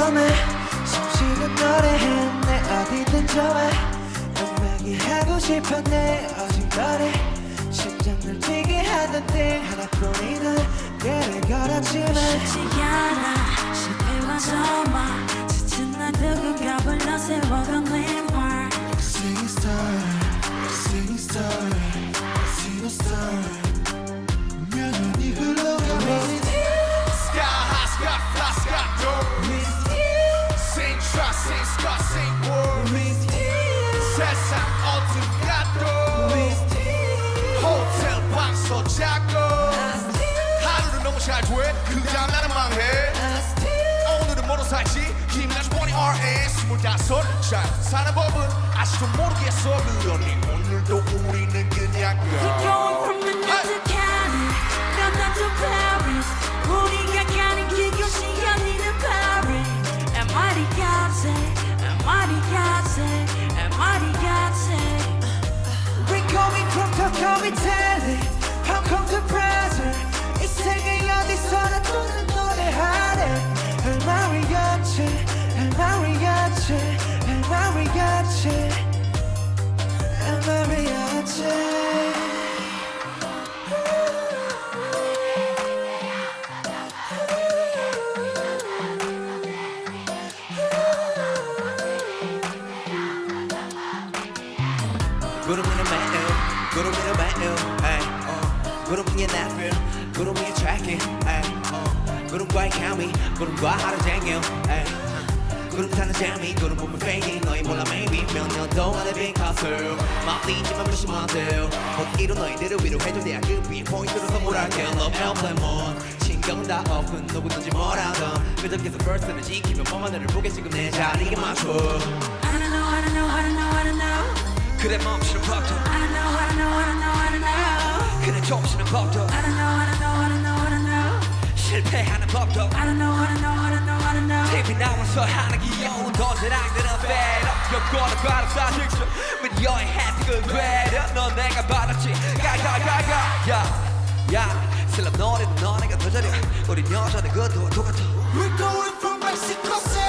처음에 숨쉬는 노래해 내 어디든 좋아 음악이 하고 싶어 내 오직 너를 심장을 뛰게 하던 띵 하나뿐이던 길을 걸었지만 쉽지 않아 실패와 저마 지친 날 누군가 불러 세워간 landmark Singing star, singing star, singing star 면연이 흘러가 With you Sky high, sky fly, sky low. With you Sing trust, sing scar, sing word. With you 세상 어둠 가도 With you 호텔 방서 자고 하루는 너무 잘 돼. 그냥 나는 망해. 오늘은 뭐로 살지? 힘나지 보니 RS 25. 잘 사는 법은 아직도 모르겠어. 그러니 오늘도 우리는 그냥 We're going from Manhattan to Cali London to Paris 우리가 가는 그곳이 아니는 Paris MIT We're going from Tokyo, Italy, Hong Kong to Brazil. 이 세계 어디서나 부르는 노래하네. El mariachi, el mariachi, el mariachi, el mariachi. 구름이는 매일 구름이는 매일 구름 위에 나를 구름 위에 tracking 구름과의 케미 구름과 하루 종일 구름 타는 재미 구름 보면 fading 너희 몰라 maybe 몇 년 동안의 빈 컷을 막리지만 무심한데 어디로 너희들을 위로해줘 내 아급이 포인트로 선물할게 Love airplane moon 신경은 다 없군 누구든지 뭐라던 그저 계속 verse를 지키면 뭐만 너를 보게 지금 내 자리에 맞춰 I don't know 그래 멈추는 법도 I don't know 그래 좁히는 법도 I don't know 실패하는 법도 I don't know TV 나와서 하는 귀여운 돈들랑들은 fed up 여권을 바로 사직수 미디어의 혜택을 되려 넌 내가 받았지 가가가가 야 슬럼 노래는 너네가 더 잘해 우린 여전히 그도 똑같아 We're going from Mexico City.